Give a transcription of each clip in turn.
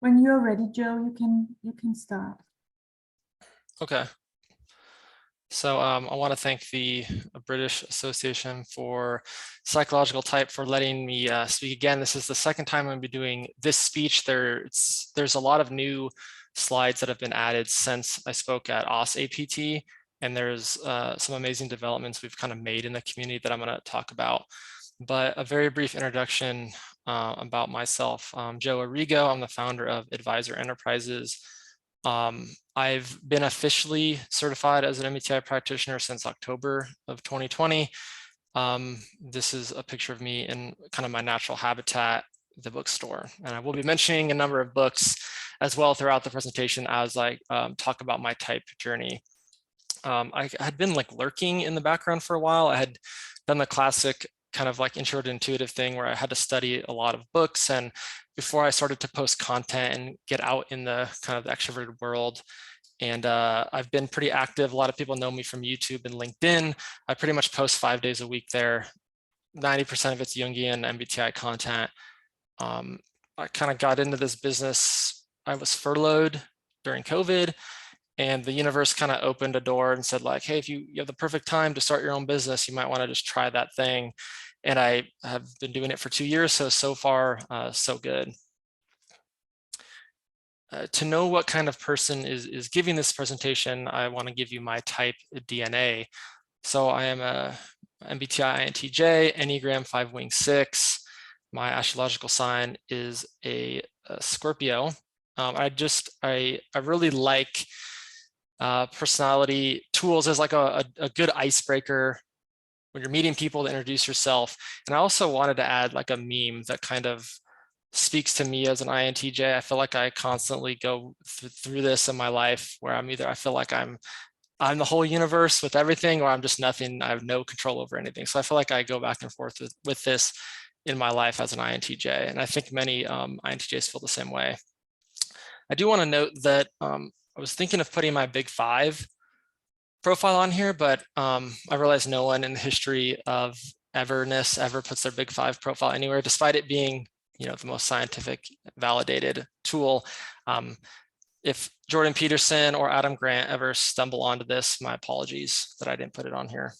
When you're ready, Joe, you can start. Okay. So I want to thank the British Association for Psychological Type for letting me speak again. This is the second time I'm going to be doing this speech. There's a lot of new slides that have been added since I spoke at APT, and there's some amazing developments we've kind of made in the community that I'm going to talk about. But a very brief introduction about myself. Joe Arrigo, I'm the founder of Advisor Enterprises. I've been officially certified as an MBTI practitioner since October of 2020. This is a picture of me in kind of my natural habitat, the bookstore. And I will be mentioning a number of books as well throughout the presentation as I talk about my type journey. I had been like lurking in the background for a while. I had done the classic kind of like intro to intuitive thing where I had to study a lot of books, and before I started to post content and get out in the kind of the extroverted world. And I've been pretty active. A lot of people know me from YouTube and LinkedIn. I pretty much post 5 days a week there. 90% of it's Jungian MBTI content. I kind of got into this business. I was furloughed during COVID, and the universe kind of opened a door and said like, hey, if you have the perfect time to start your own business, you might want to just try that thing. And I have been doing it for 2 years. So far, so good. To know what kind of person is giving this presentation, I want to give you my type DNA. So I am a MBTI INTJ, Enneagram 5 wing 6. My astrological sign is a Scorpio. I really like personality tools as like a good icebreaker when you're meeting people to introduce yourself. And I also wanted to add like a meme that kind of speaks to me as an INTJ. I feel like I constantly go through this in my life where I feel like I'm the whole universe with everything, or I'm just nothing. I have no control over anything. So I feel like I go back and forth with this in my life as an INTJ. And I think many INTJs feel the same way. I do want to note that I was thinking of putting my big 5 profile on here, but I realized no one in the history of everness ever puts their big 5 profile anywhere, despite it being, the most scientific validated tool. If Jordan Peterson or Adam Grant ever stumble onto this, my apologies that I didn't put it on here.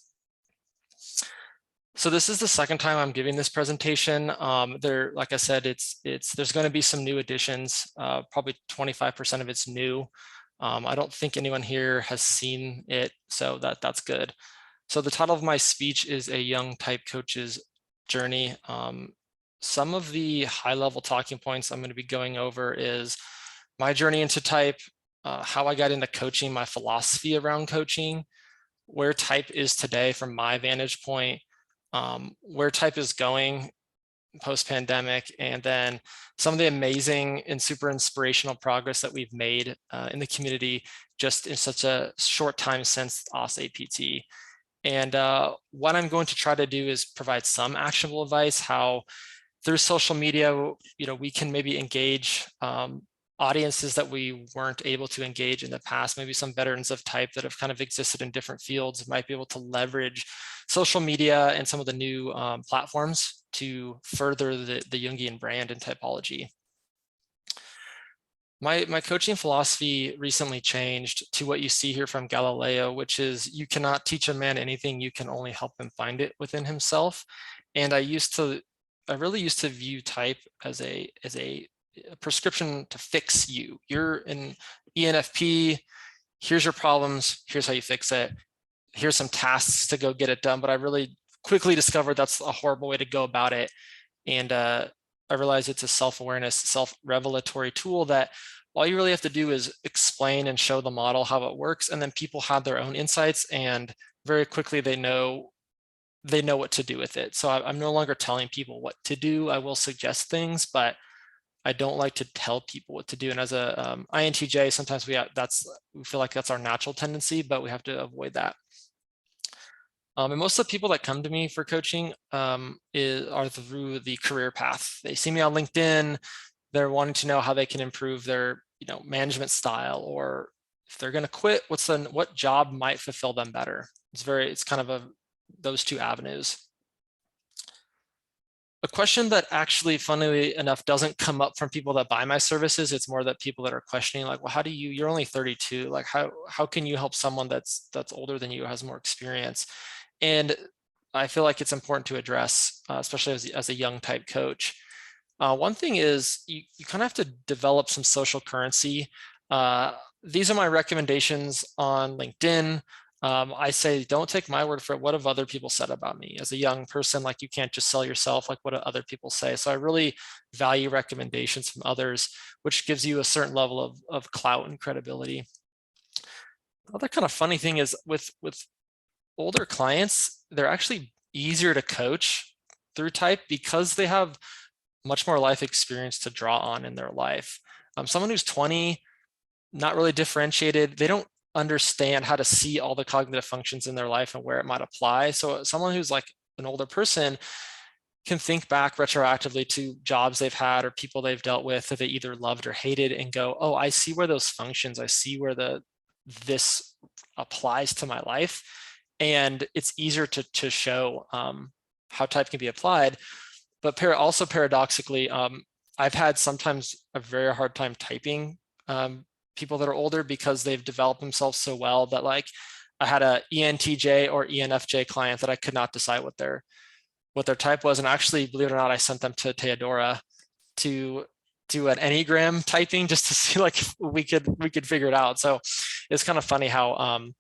So this is the second time I'm giving this presentation. Like I said, there's going to be some new additions. Probably 25% of it's new. I don't think anyone here has seen it, so that's good. So the title of my speech is A Young Type Coach's Journey. Some of the high-level talking points I'm going to be going over is my journey into type, how I got into coaching, my philosophy around coaching, where type is today from my vantage point, where type is going post-pandemic, and then some of the amazing and super inspirational progress that we've made in the community just in such a short time since APT. And what I'm going to try to do is provide some actionable advice, how through social media, we can maybe engage audiences that we weren't able to engage in the past. Maybe some veterans of type that have kind of existed in different fields might be able to leverage social media and some of the new platforms to further the Jungian brand and typology. My coaching philosophy recently changed to what you see here from Galileo, which is you cannot teach a man anything, you can only help him find it within himself. And I really used to view type as a prescription to fix you. You're an ENFP, here's your problems, here's how you fix it. Here's some tasks to go get it done. But I really quickly discovered that's a horrible way to go about it. And I realized it's a self-awareness, self-revelatory tool that all you really have to do is explain and show the model how it works. And then people have their own insights, and very quickly they know what to do with it. So I'm no longer telling people what to do. I will suggest things, but I don't like to tell people what to do. And as a INTJ, sometimes we feel like that's our natural tendency, but we have to avoid that. And most of the people that come to me for coaching are through the career path. They see me on LinkedIn. They're wanting to know how they can improve their management style, or if they're going to quit, what job might fulfill them better. It's kind of those two avenues. A question that actually, funnily enough, doesn't come up from people that buy my services. It's more that people that are questioning, like, well, how do you're only 32, like how can you help someone that's older than you, has more experience? And I feel like it's important to address, especially as a young type coach. One thing is you kind of have to develop some social currency. These are my recommendations on LinkedIn. I say, don't take my word for it. What have other people said about me? As a young person, like, you can't just sell yourself, like what do other people say? So I really value recommendations from others, which gives you a certain level of clout and credibility. Other kind of funny thing is with older clients, they're actually easier to coach through type because they have much more life experience to draw on in their life. Someone who's 20, not really differentiated, they don't understand how to see all the cognitive functions in their life and where it might apply. So someone who's like an older person can think back retroactively to jobs they've had or people they've dealt with that they either loved or hated and go, oh, I see where those functions, I see where this applies to my life. And it's easier to show how type can be applied. But also paradoxically, I've had sometimes a very hard time typing people that are older because they've developed themselves so well that, like, I had a ENTJ or ENFJ client that I could not decide what their type was. And actually, believe it or not, I sent them to Theodora to do an Enneagram typing just to see like if we could figure it out. So it's kind of funny how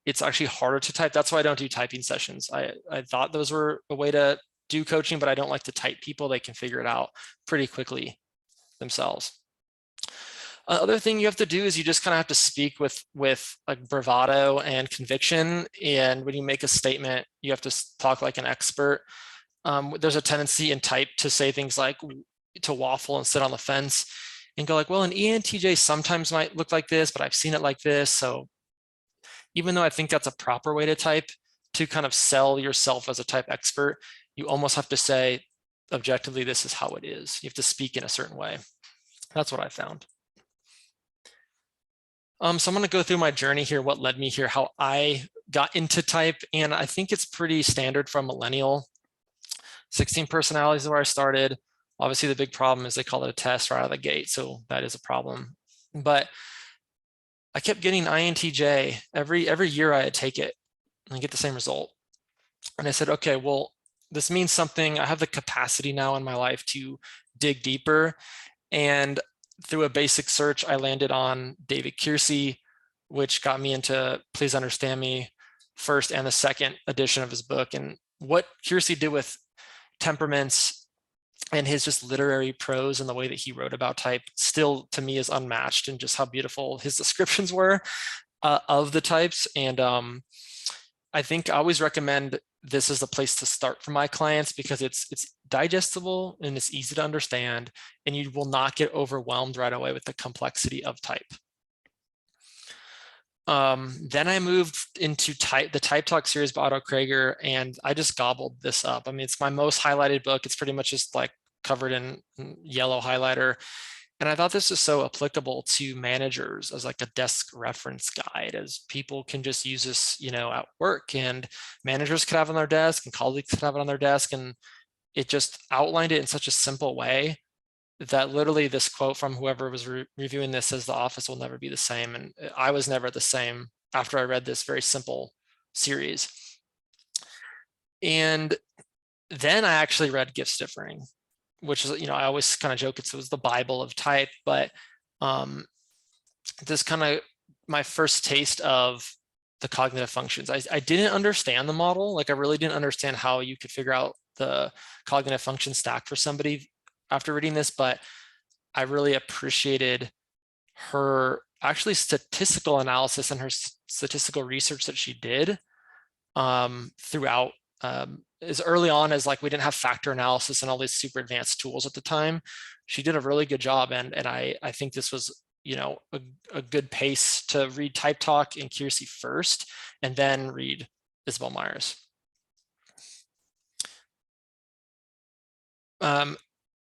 it's actually harder to type. That's why I don't do typing sessions. I thought those were a way to do coaching, but I don't like to type people. They can figure it out pretty quickly themselves. Other thing you have to do is you just kind of have to speak with like bravado and conviction. And when you make a statement, you have to talk like an expert. There's a tendency in type to say things like, to waffle and sit on the fence and go like, well, an ENTJ sometimes might look like this, but I've seen it like this. So even though I think that's a proper way to type, to kind of sell yourself as a type expert, you almost have to say, objectively, this is how it is. You have to speak in a certain way. That's what I found. So I'm going to go through my journey here, what led me here, how I got into type. And I think it's pretty standard for a millennial. 16 personalities is where I started. Obviously, the big problem is they call it a test right out of the gate. So that is a problem. But I kept getting INTJ. Every year I would take it and get the same result. And I said, okay, well, this means something. I have the capacity now in my life to dig deeper. And through a basic search, I landed on David Keirsey, which got me into Please Understand Me first and the second edition of his book. And what Keirsey did with temperaments and his just literary prose and the way that he wrote about type still to me is unmatched, and just how beautiful his descriptions were of the types. And I think I always recommend this as the place to start for my clients because it's digestible and it's easy to understand, and you will not get overwhelmed right away with the complexity of type. Then I moved into the Type Talk series by Otto Krager, and I just gobbled this up. I mean, it's my most highlighted book. It's pretty much just like covered in yellow highlighter. And I thought this is so applicable to managers as like a desk reference guide, as people can just use this, at work, and managers could have it on their desk and colleagues could have it on their desk. And it just outlined it in such a simple way that literally this quote from whoever was reviewing this says the office will never be the same. And I was never the same after I read this very simple series. And then I actually read Gifts Differing, which is, I always kind of joke it was the Bible of type, but this kind of my first taste of the cognitive functions. I didn't understand the model. Like, I really didn't understand how you could figure out the cognitive function stack for somebody after reading this, but I really appreciated her actually statistical analysis and her statistical research that she did throughout as early on as like we didn't have factor analysis and all these super advanced tools at the time. She did a really good job, and I think this was a good pace to read Type Talk and Keirsey first, and then read Isabel Myers.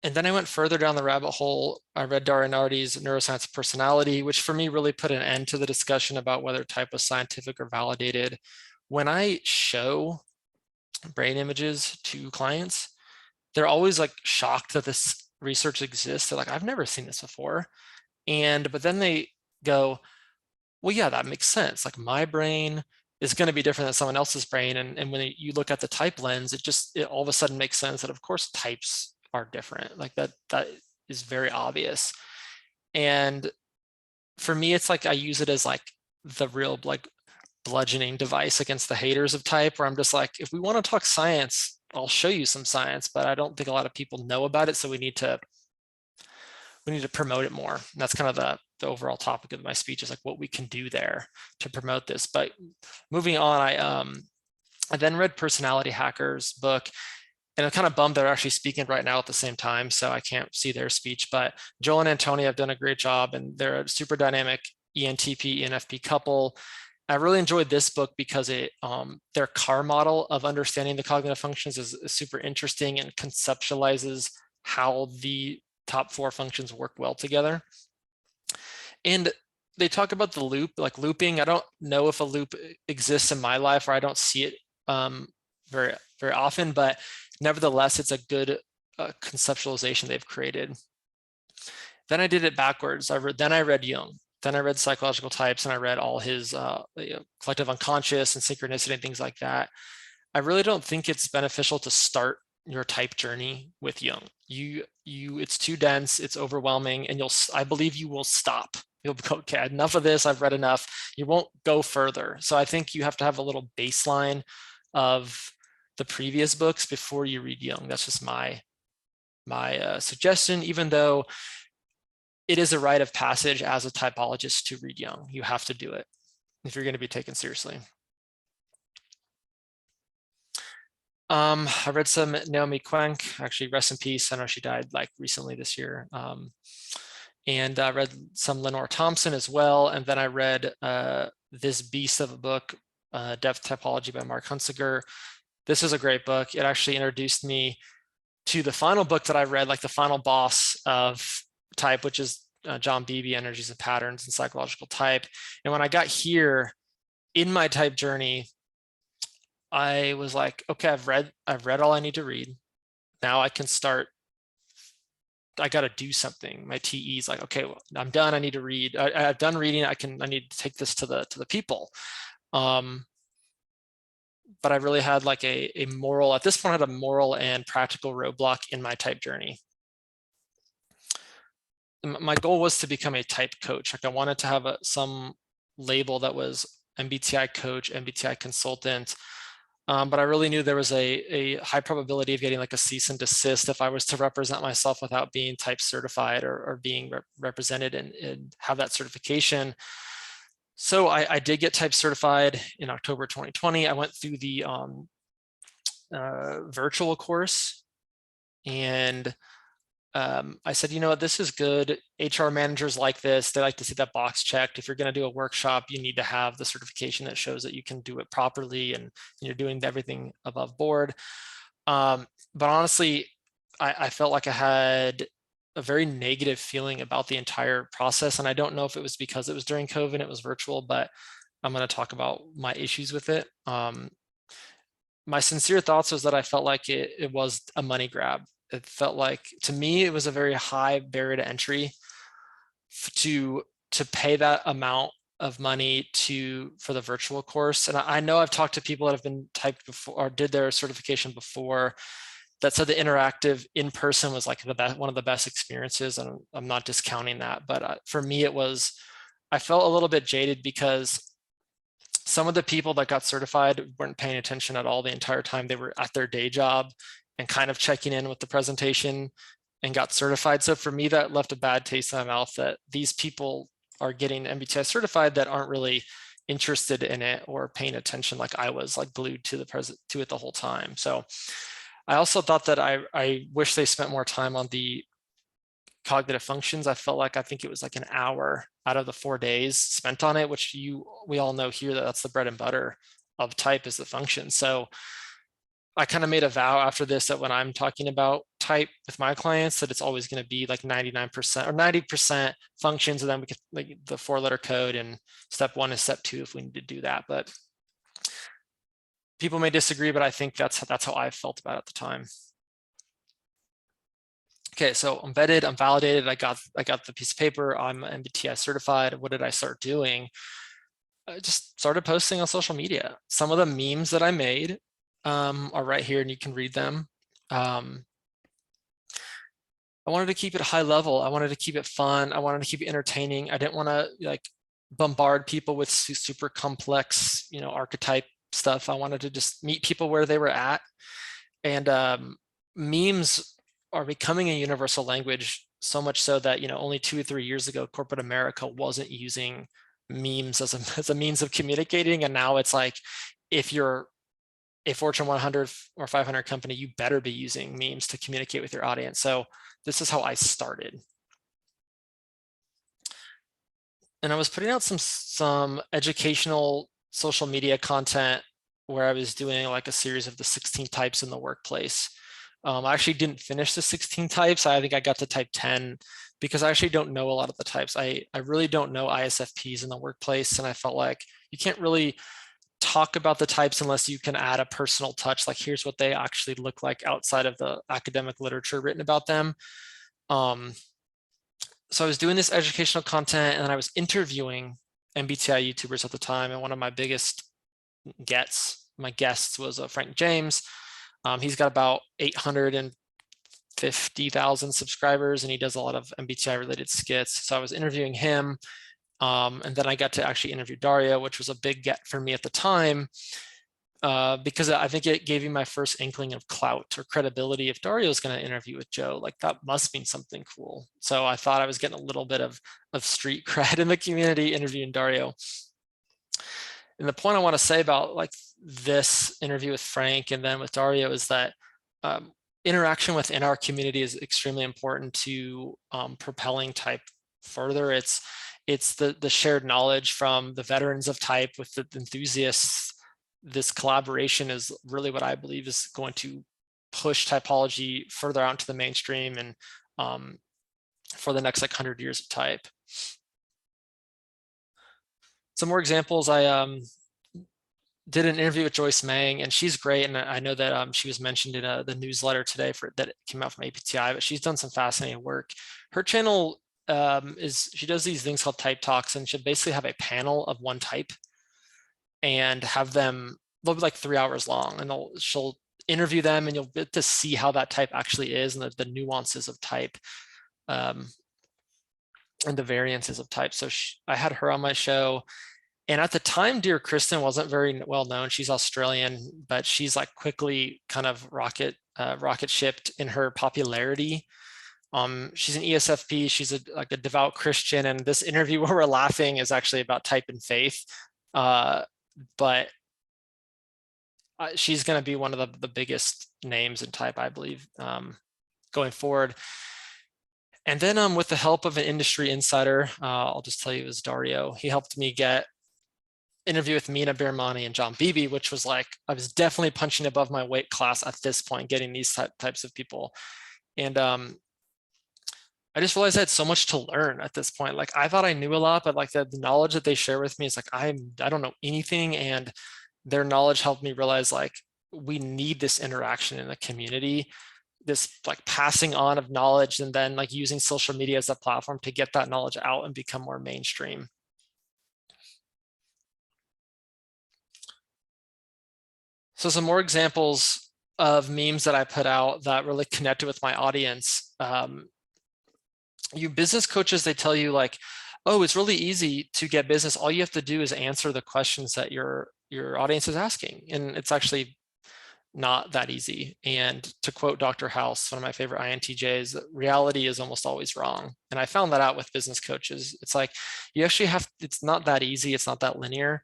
And then I went further down the rabbit hole. I read Daria Nardi's Neuroscience of Personality, which for me really put an end to the discussion about whether type was scientific or validated. When I show brain images to clients, they're always like shocked that this research exists. They're like, I've never seen this before. But then they go, well, yeah, that makes sense. Like my brain is going to be different than someone else's brain. And when you look at the type lens, it all of a sudden makes sense that of course types are different. Like that is very obvious. And for me, it's like I use it as like the real like bludgeoning device against the haters of type, where I'm just like, if we want to talk science, I'll show you some science, but I don't think a lot of people know about it. So we need to promote it more. And that's kind of the overall topic of my speech, is like what we can do there to promote this. But moving on, I then read Personality Hackers book, and I'm kind of bummed they're actually speaking right now at the same time, so I can't see their speech. But Joel and Antonia have done a great job, and they're a super dynamic ENTP, ENFP couple. I really enjoyed this book because their CAR model of understanding the cognitive functions is super interesting and conceptualizes how the top 4 functions work well together. And they talk about the loop, like looping. I don't know if a loop exists in my life, or I don't see it very, very often, but nevertheless, it's a good conceptualization they've created. Then I did it backwards. Then I read Jung. Then I read Psychological Types, and I read all his collective unconscious and synchronicity and things like that. I really don't think it's beneficial to start your type journey with Jung. It's too dense, it's overwhelming, and I believe you will stop. You'll go, okay, enough of this, I've read enough. You won't go further. So I think you have to have a little baseline of the previous books before you read Jung. That's just my suggestion, even though it is a rite of passage as a typologist to read Jung. You have to do it if you're going to be taken seriously. I read some Naomi Quenk, actually rest in peace. I know she died like recently this year. And I read some Lenore Thompson as well. And then I read this beast of a book, Depth Typology by Mark Hunsinger. This is a great book. It actually introduced me to the final book that I read, like the final boss of type, which is John Beebe, Energies and Patterns and Psychological Type. And when I got here in my type journey, I was like, okay, I've read all I need to read. Now I can start. I got to do something. My TE is like, okay, well, I'm done. I need to read. I've done reading. I need to take this to the people. But I really had like a moral, at this point, I had a moral and practical roadblock in my type journey. My goal was to become a type coach. Like I wanted to have some label that was MBTI coach, MBTI consultant. But I really knew there was a high probability of getting like a cease and desist if I was to represent myself without being type certified or being represented and have that certification. So I did get type certified in October 2020. I went through the virtual course, and I said, you know what, this is good. HR managers like this. They like to see that box checked. If you're going to do a workshop, you need to have the certification that shows that you can do it properly and you're doing everything above board. But honestly, I felt like I had a very negative feeling about the entire process. And I don't know if it was because it was during COVID, it was virtual, but I'm going to talk about my issues with it. My sincere thoughts was that I felt like it was a money grab. It felt like, to me, it was a very high barrier to entry to pay that amount of money for the virtual course. And I know I've talked to people that have been typed before or did their certification before that said the interactive in person was like one of the best experiences. And I'm not discounting that, but for me, I felt a little bit jaded because some of the people that got certified weren't paying attention at all the entire time. They were at their day job and kind of checking in with the presentation and got certified. So for me, that left a bad taste in my mouth that these people are getting MBTI certified that aren't really interested in it or paying attention like I was, like glued to it the whole time. So I also thought that I wish they spent more time on the cognitive functions. I think it was like an hour out of the 4 days spent on it, which we all know here that's the bread and butter of type is the function. So I kind of made a vow after this that when I'm talking about type with my clients, that it's always going to be like 99% or 90% functions, and then we could like the 4-letter code, and step 1 is step 2 if we need to do that. But people may disagree, but I think that's how I felt about it at the time. okay, so I'm vetted, I'm validated, I got the piece of paper, I'm MBTI certified. What did I start doing? I just started posting on social media. Some of the memes that I made are right here, and you can read them. I wanted to keep it high level. I wanted to keep it fun. I wanted to keep it entertaining. I didn't want to like bombard people with super complex, archetype stuff. I wanted to just meet people where they were at. And memes are becoming a universal language, so much so that, only 2 or 3 years ago, corporate America wasn't using memes as a means of communicating. And now it's like, if you're a Fortune 100 or 500 company, you better be using memes to communicate with your audience. So this is how I started. And I was putting out some educational social media content where I was doing like a series of the 16 types in the workplace. I actually didn't finish the 16 types. I think I got to type 10 because I actually don't know a lot of the types. I really don't know ISFPs in the workplace. And I felt like you can't really talk about the types unless you can add a personal touch. Like, here's what they actually look like outside of the academic literature written about them. So I was doing this educational content, and then I was interviewing MBTI YouTubers at the time. And one of my biggest guests was Frank James. He's got about 850,000 subscribers, and he does a lot of MBTI related skits. So I was interviewing him. And then I got to actually interview Dario, which was a big get for me at the time, because I think it gave me my first inkling of clout or credibility. If Dario is going to interview with Joe, like, that must mean something cool. So I thought I was getting a little bit of street cred in the community interviewing Dario. And the point I want to say about like this interview with Frank and then with Dario is that interaction within our community is extremely important to propelling type further. It's the shared knowledge from the veterans of type with the enthusiasts. This collaboration is really what I believe is going to push typology further out into the mainstream and for the next like 100 years of type. Some more examples. I did an interview with Joyce Mang, and she's great. And I know that she was mentioned in the newsletter today that came out from APTI, but she's done some fascinating work. Her channel she does these things called type talks, and she'll basically have a panel of one type and have them, they'll be like 3 hours long, and she'll interview them, and you'll get to see how that type actually is and the nuances of type and the variances of type. So I had her on my show. And at the time, Dear Kristen wasn't very well known. She's Australian, but she's like quickly kind of rocket shipped in her popularity. She's an ESFP. She's like a devout Christian. And this interview where we're laughing is actually about type and faith. But she's going to be one of the biggest names in type, I believe, going forward. And then with the help of an industry insider, I'll just tell you, it was Dario. He helped me get interview with Mina Birmani and John Beebe, which was like, I was definitely punching above my weight class at this point, getting these types of people. And I just realized I had so much to learn at this point. Like, I thought I knew a lot, but like the knowledge that they share with me is like, I don't know anything. And their knowledge helped me realize like, we need this interaction in the community, this like passing on of knowledge, and then like using social media as a platform to get that knowledge out and become more mainstream. So some more examples of memes that I put out that really connected with my audience. You business coaches, they tell you like, oh, it's really easy to get business. All you have to do is answer the questions that your audience is asking. And it's actually not that easy. And to quote Dr. House, one of my favorite INTJs, reality is almost always wrong. And I found that out with business coaches. It's like, you actually it's not that easy. It's not that linear.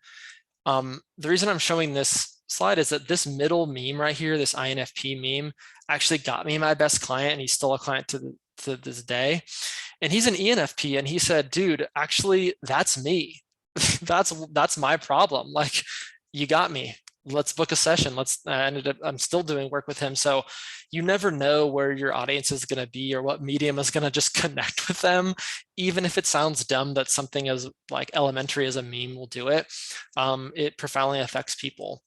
The reason I'm showing this slide is that this middle meme right here, this INFP meme, actually got me my best client, and he's still a client to this day. And he's an ENFP, and he said, dude, actually, that's me. that's my problem. Like, you got me. Let's book a session. I'm still doing work with him. So you never know where your audience is going to be or what medium is going to just connect with them. Even if it sounds dumb that something as like elementary as a meme will do it, it profoundly affects people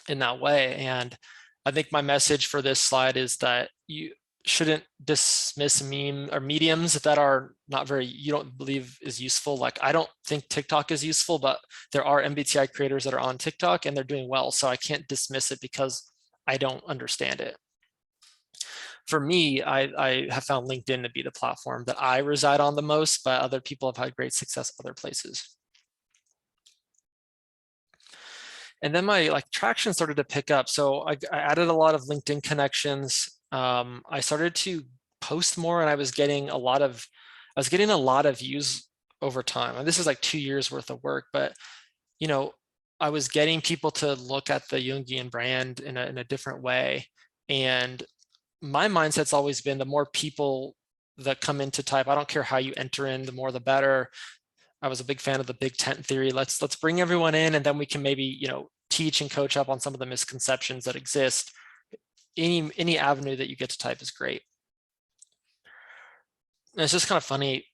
in that way. And I think my message for this slide is that shouldn't dismiss meme or mediums that are not very, you don't believe is useful. Like, I don't think TikTok is useful, but there are MBTI creators that are on TikTok and they're doing well. So I can't dismiss it because I don't understand it. For me, I have found LinkedIn to be the platform that I reside on the most, but other people have had great success other places. And then my traction started to pick up. So I added a lot of LinkedIn connections. I started to post more, and I was getting a lot of views over time. And this is like 2 years worth of work, but I was getting people to look at the Jungian brand in a different way. And my mindset's always been the more people that come into type, I don't care how you enter in, the more the better. I was a big fan of the big tent theory. Let's bring everyone in, and then we can maybe teach and coach up on some of the misconceptions that exist. Any avenue that you get to type is great. And it's just kind of funny.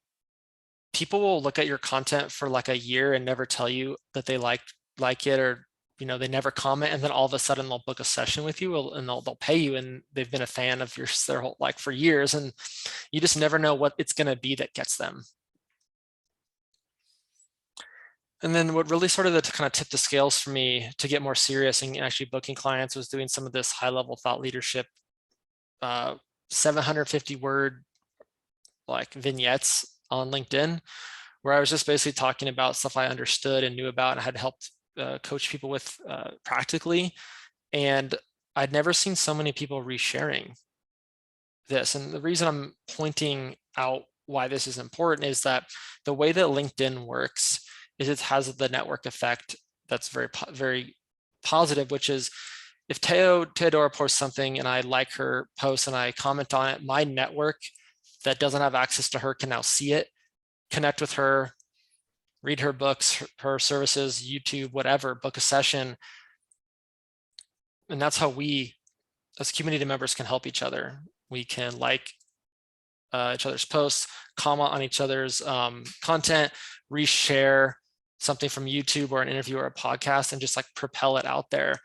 People will look at your content for like a year and never tell you that they like it, or they never comment, and then all of a sudden they'll book a session with you and they'll pay you, and they've been a fan of yours their whole for years, and you just never know what it's going to be that gets them. And then what really started to kind of tip the scales for me to get more serious and actually booking clients was doing some of this high-level thought leadership, 750 word vignettes on LinkedIn, where I was just basically talking about stuff I understood and knew about and had helped coach people with practically. And I'd never seen so many people resharing this. And the reason I'm pointing out why this is important is that the way that LinkedIn works is it has the network effect that's very, very positive, which is if Teodora posts something and I like her post and I comment on it, my network that doesn't have access to her can now see it, connect with her, read her books, her services, YouTube, whatever, book a session. And that's how we as community members can help each other. We can like each other's posts, comment on each other's content, reshare something from YouTube or an interview or a podcast, and just propel it out there.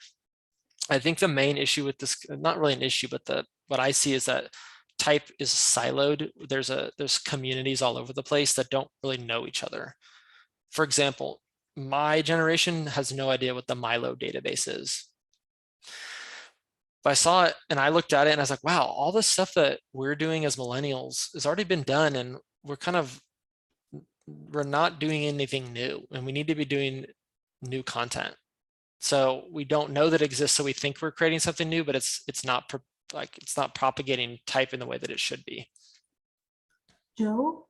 I think the main issue with this, not really an issue, but what I see is that type is siloed. There's communities all over the place that don't really know each other. For example, my generation has no idea what the Milo database is. But I saw it and I looked at it and I was like, wow, all this stuff that we're doing as millennials has already been done, and we're not doing anything new, and we need to be doing new content. So we don't know that it exists, so we think we're creating something new, but it's not propagating type in the way that it should be. Joe?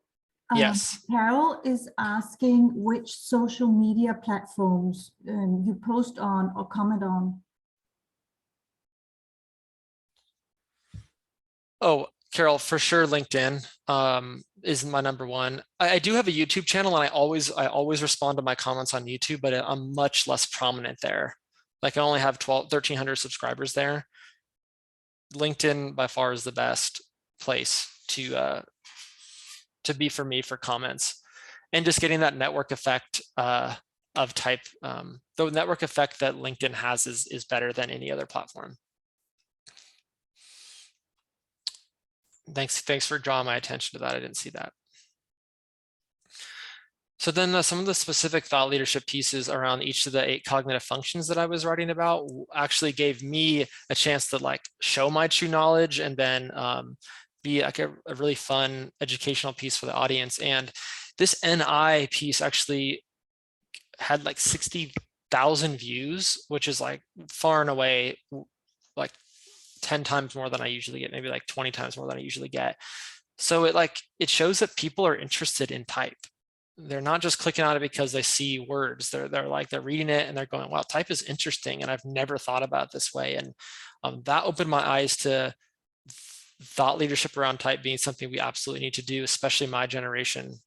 Yes. Carol is asking which social media platforms you post on or comment on. Oh, Carol, for sure, LinkedIn is my number one. I do have a YouTube channel, and I always respond to my comments on YouTube, but I'm much less prominent there. I only have 1,300 subscribers there. LinkedIn by far is the best place to be for me for comments, and just getting that network effect of type. The network effect that LinkedIn has is better than any other platform. Thanks for drawing my attention to that. I didn't see that. So then some of the specific thought leadership pieces around each of the 8 cognitive functions that I was writing about actually gave me a chance to show my true knowledge, and then be a really fun educational piece for the audience. And this NI piece actually had 60,000 views, which is far and away 10 times more than I usually get, maybe 20 times more than I usually get. So it shows that people are interested in type. They're not just clicking on it because they see words. They're reading it and they're going, wow, type is interesting, and I've never thought about it this way. And that opened my eyes to thought leadership around type being something we absolutely need to do, especially my generation.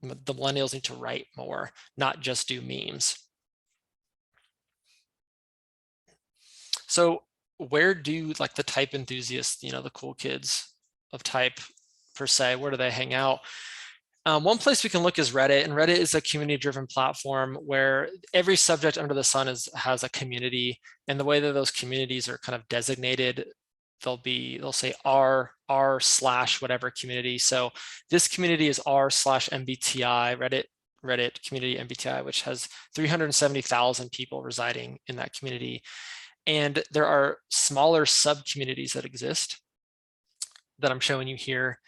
The millennials need to write more, not just do memes. So where do the type enthusiasts, the cool kids of type per se, where do they hang out? One place we can look is Reddit, and Reddit is a community-driven platform where every subject under the sun has a community, and the way that those communities are kind of designated they'll say r slash whatever community. So this community is r/MBTI, Reddit community MBTI, which has 370,000 people residing in that community. And there are smaller sub communities that exist that I'm showing you here,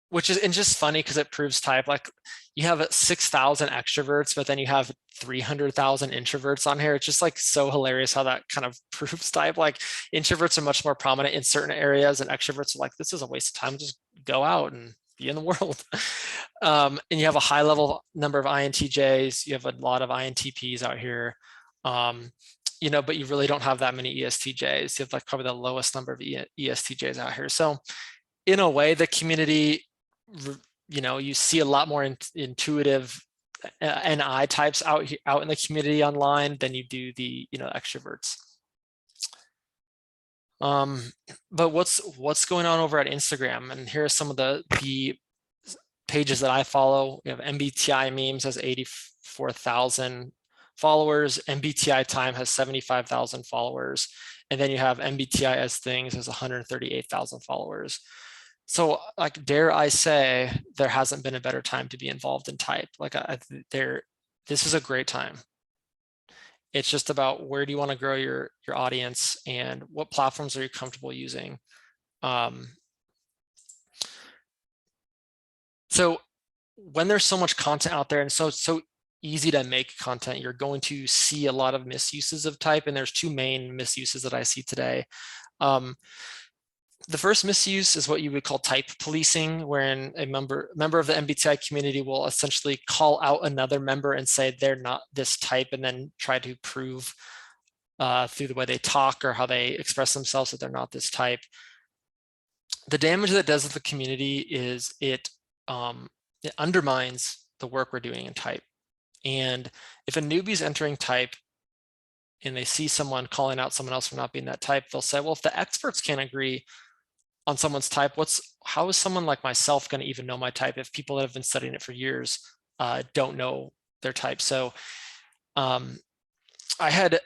which is just funny because it proves type. Like you have 6,000 extroverts, but then you have 300,000 introverts on here. It's just like so hilarious how that kind of proves type. Like introverts are much more prominent in certain areas, and extroverts are like, this is a waste of time. Just go out and be in the world. And you have a high level number of INTJs. You have a lot of INTPs out here. You know, but you really don't have that many ESTJs. You have like probably the lowest number of ESTJs out here. So in a way, the community, you know, you see a lot more intuitive NI types out in the community online than you do the, you know, extroverts. But what's going on over at Instagram? And here are some of the pages that I follow. We have MBTI memes has 84,000 followers. MBTI time has 75,000 followers. And then you have MBTI as things has 138,000 followers. So like, dare I say, there hasn't been a better time to be involved in type. Like this is a great time. It's just about where do you want to grow your audience and what platforms are you comfortable using. So when there's so much content out there and so easy to make content, you're going to see a lot of misuses of type. And there's two main misuses that I see today. The first misuse is what you would call type policing, wherein a member of the MBTI community will essentially call out another member and say they're not this type, and then try to prove through the way they talk or how they express themselves that they're not this type. The damage that it does to the community is it undermines the work we're doing in type. And if a newbie is entering type and they see someone calling out someone else for not being that type, they'll say, well, if the experts can't agree on someone's type, how is someone like myself going to even know my type if people that have been studying it for years don't know their type? So I had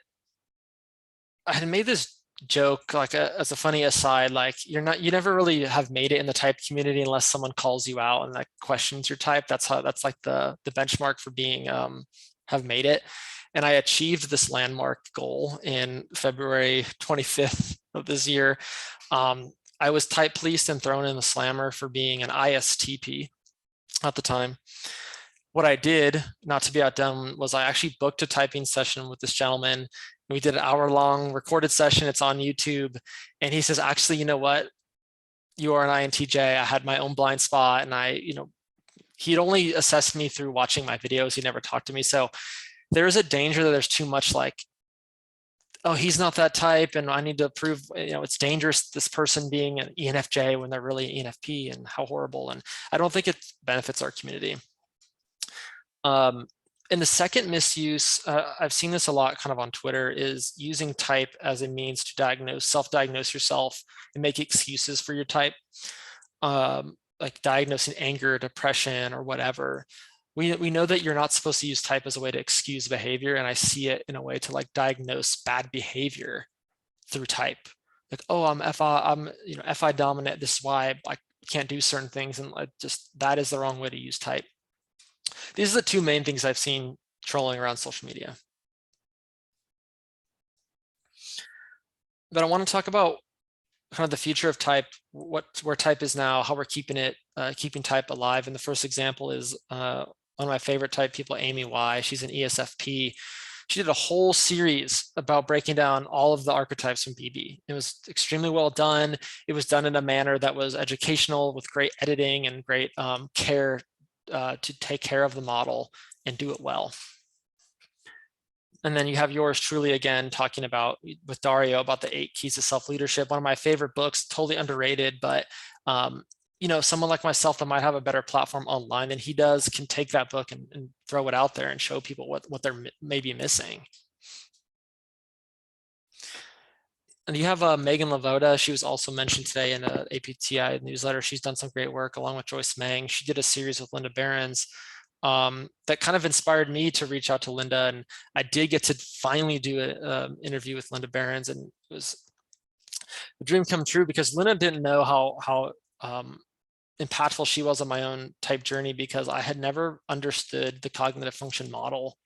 made this joke, like as a funny aside, like you never really have made it in the type community unless someone calls you out and like questions your type. That's like the benchmark for being have made it. And I achieved this landmark goal in February 25th of this year. I was type policed and thrown in the slammer for being an ISTP at the time. What I did, not to be outdone, was I actually booked a typing session with this gentleman. We did an hour-long recorded session. It's on YouTube. And he says, actually, you know what? You are an INTJ. I had my own blind spot. And he'd only assessed me through watching my videos. He never talked to me. So there is a danger that there's too much like, oh, he's not that type, and I need to prove, it's dangerous, this person being an ENFJ when they're really ENFP, and how horrible. And I don't think it benefits our community. And the second misuse, I've seen this a lot kind of on Twitter, is using type as a means to self-diagnose yourself and make excuses for your type, like diagnosing anger, depression, or whatever. We know that you're not supposed to use type as a way to excuse behavior, and I see it in a way to like diagnose bad behavior through type. Like, oh, I'm FI dominant. This is why I can't do certain things, and that is the wrong way to use type. These are the two main things I've seen trolling around social media. But I want to talk about kind of the future of type, where type is now, how we're keeping type alive. And the first example is one of my favorite type people, Amy Y. She's an ESFP. She did a whole series about breaking down all of the archetypes from BB. It was extremely well done. It was done in a manner that was educational, with great editing and great care to take care of the model and do it well. And then you have yours truly again talking about, with Dario, about the 8 keys to self-leadership. One of my favorite books, totally underrated, but someone like myself that might have a better platform online than he does can take that book and throw it out there and show people what they're maybe missing. And you have Megan Lavoda. She was also mentioned today in the APTI newsletter. She's done some great work along with Joyce Mang. She did a series with Linda Behrens that kind of inspired me to reach out to Linda. And I did get to finally do an interview with Linda Behrens, and it was the dream come true, because Linda didn't know how impactful she was on my own type journey, because I had never understood the cognitive function model,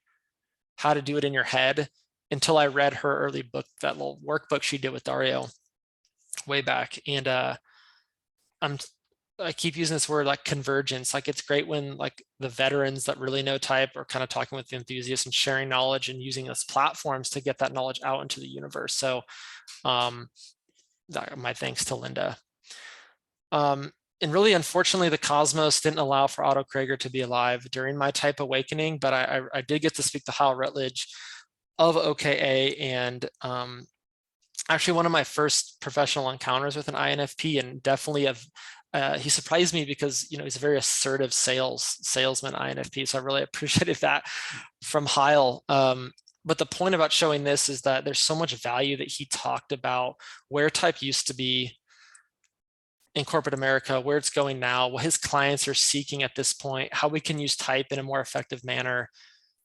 how to do it in your head, until I read her early book, that little workbook she did with Dario way back. And I keep using this word like convergence. Like, it's great when like the veterans that really know type are kind of talking with the enthusiasts and sharing knowledge and using us platforms to get that knowledge out into the universe. So my thanks to Linda. And really, unfortunately, the cosmos didn't allow for Otto Krager to be alive during my type awakening, but I did get to speak to Hal Rutledge of OKA, and actually one of my first professional encounters with an INFP, and definitely he surprised me because, you know, he's a very assertive salesman INFP. So I really appreciated that from Hal. But the point about showing this is that there's so much value that he talked about where type used to be in corporate America, where it's going now, what his clients are seeking at this point, how we can use type in a more effective manner,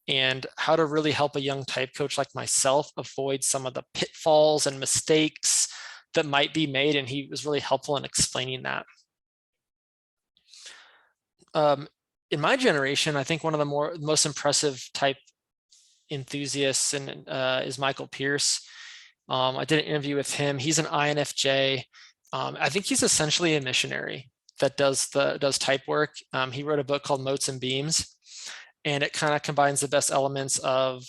and how to really help a young type coach like myself avoid some of the pitfalls and mistakes that might be made. And he was really helpful in explaining that. In my generation, I think one of the most impressive type enthusiasts is Michael Pierce. I did an interview with him. He's an INFJ. I think he's essentially a missionary that does type work. He wrote a book called Motes and Beams, and it kind of combines the best elements of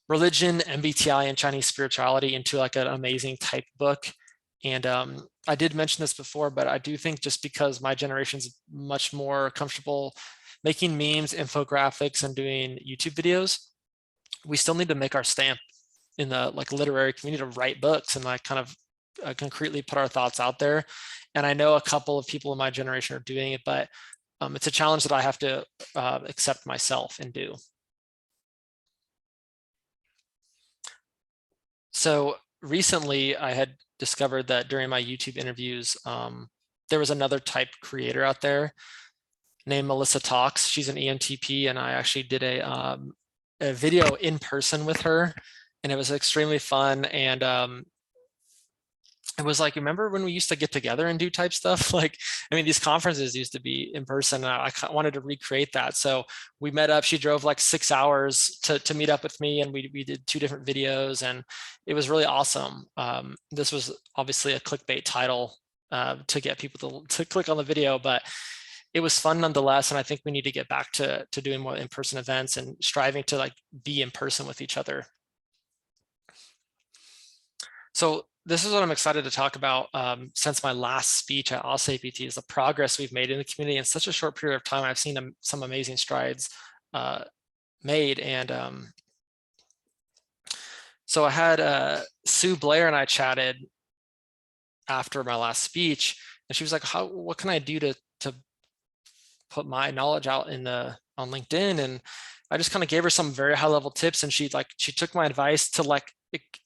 religion, MBTI, and Chinese spirituality into like an amazing type book. And I did mention this before, but I do think just because my generation's much more comfortable making memes, infographics, and doing YouTube videos, we still need to make our stamp in the like literary community to write books and like kind of concretely put our thoughts out there. And I know a couple of people in my generation are doing it, but it's a challenge that I have to accept myself and do. So recently I had discovered that during my YouTube interviews, there was another type creator out there named Melissa Talks. She's an ENTP, and I actually did a video in person with her, and it was extremely fun. And it was like, remember when we used to get together and do type stuff? Like, I mean, these conferences used to be in person, and I wanted to recreate that. So we met up. She drove like 6 hours to meet up with me, and we did 2 different videos, and it was really awesome. This was obviously a clickbait title to get people to click on the video, but it was fun nonetheless. And I think we need to get back to doing more in-person events and striving to like be in person with each other. So this is what I'm excited to talk about since my last speech at APT, is the progress we've made in the community in such a short period of time. I've seen some amazing strides made. And so I had Sue Blair and I chatted after my last speech, and she was like, what can I do to put my knowledge out on LinkedIn? And I just kind of gave her some very high level tips, and she took my advice to like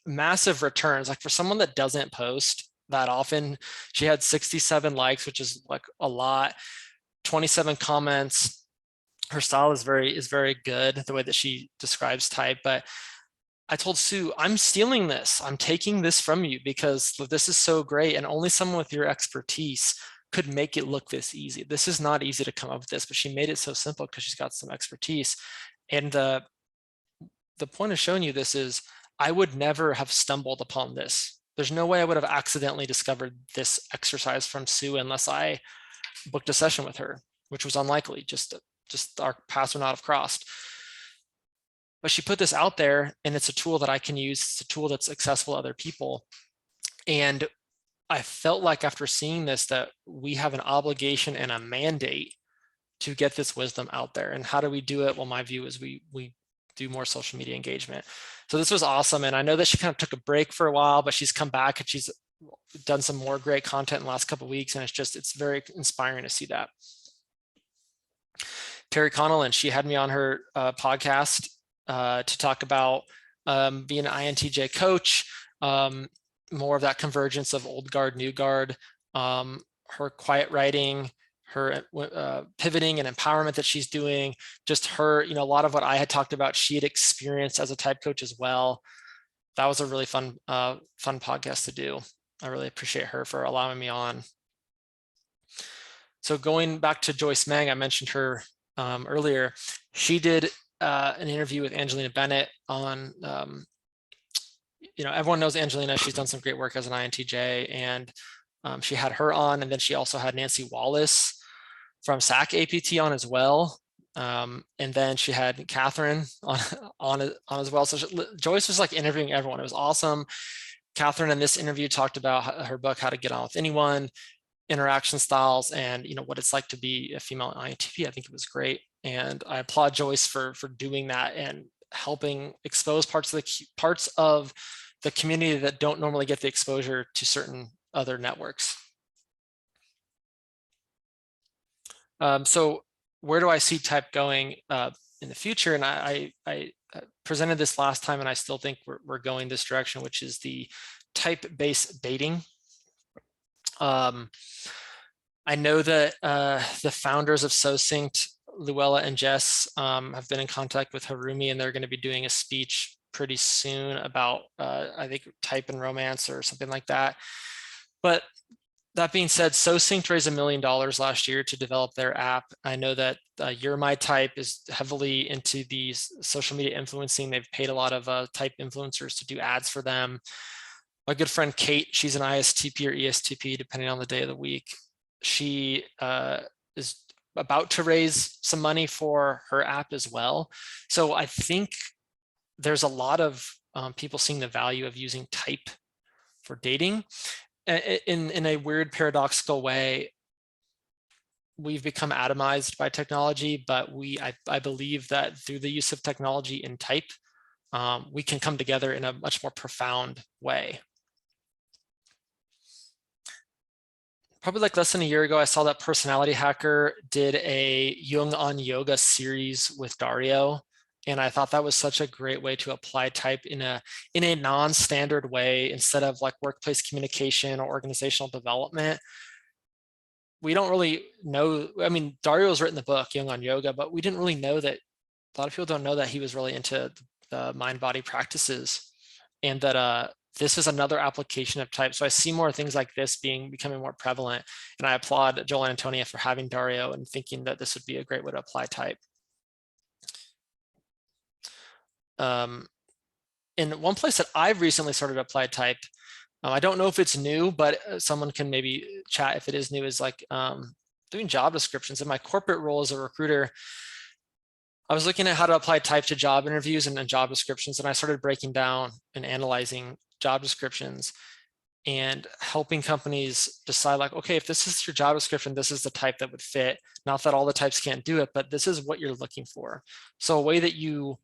massive returns. Like, for someone that doesn't post that often, she had 67 likes, which is like a lot, 27 comments. Her style is very good, the way that she describes type. But I told Sue, I'm stealing this. I'm taking this from you because this is so great, and only someone with your expertise could make it look this easy. This is not easy to come up with this, but she made it so simple because she's got some expertise. And the point of showing you this is, I would never have stumbled upon this. There's no way I would have accidentally discovered this exercise from Sue unless I booked a session with her, which was unlikely. Just our paths would not have crossed. But she put this out there, and it's a tool that I can use. It's a tool that's accessible to other people. And I felt like after seeing this, that we have an obligation and a mandate to get this wisdom out there. And how do we do it? Well, my view is we do more social media engagement. So this was awesome. And I know that she kind of took a break for a while, but she's come back and she's done some more great content in the last couple of weeks. And it's very inspiring to see that. Terry Connellan, she had me on her podcast to talk about being an INTJ coach, more of that convergence of old guard, new guard, her quiet writing, her pivoting and empowerment that she's doing, just her, a lot of what I had talked about, she had experienced as a type coach as well. That was a really fun podcast to do. I really appreciate her for allowing me on. So going back to Joyce Meng, I mentioned her earlier. She did an interview with Angelina Bennett on, everyone knows Angelina. She's done some great work as an INTJ, and she had her on, and then she also had Nancy Wallace from SAC APT on as well. And then she had Catherine on as well. So Joyce was like interviewing everyone. It was awesome. Catherine in this interview talked about her book, How to Get On With Anyone, interaction styles, and what it's like to be a female INTP. I think it was great, and I applaud Joyce for doing that and helping expose parts of the community that don't normally get the exposure to certain other networks. So where do I see type going in the future? And I presented this last time, and I still think we're going this direction, which is the type-based baiting. I know that the founders of SoSynced, Luella and Jess, have been in contact with Harumi, and they're going to be doing a speech pretty soon about, I think, type and romance or something like that. But that being said, SoSynced raised $1 million last year to develop their app. I know that You're My Type is heavily into these social media influencing. They've paid a lot of type influencers to do ads for them. My good friend Kate, she's an ISTP or ESTP, depending on the day of the week. She is about to raise some money for her app as well. So I think there's a lot of people seeing the value of using type for dating. In a weird paradoxical way, we've become atomized by technology, but I believe that through the use of technology in type, we can come together in a much more profound way. Probably like less than a year ago, I saw that Personality Hacker did a Jung on Yoga series with Dario. And I thought that was such a great way to apply type in a non-standard way instead of like workplace communication or organizational development. We don't really know. I mean, Dario's written the book Jung on Yoga, but we didn't really know that. A lot of people don't know that he was really into the mind-body practices, and that this is another application of type. So I see more things like this becoming more prevalent. And I applaud Joel and Antonia for having Dario and thinking that this would be a great way to apply type. In one place that I've recently started to apply type, I don't know if it's new, but someone can maybe chat if it is new, is like doing job descriptions. In my corporate role as a recruiter, I was looking at how to apply type to job interviews and job descriptions, and I started breaking down and analyzing job descriptions and helping companies decide like, okay, if this is your job description, this is the type that would fit. Not that all the types can't do it, but this is what you're looking for. So a way that you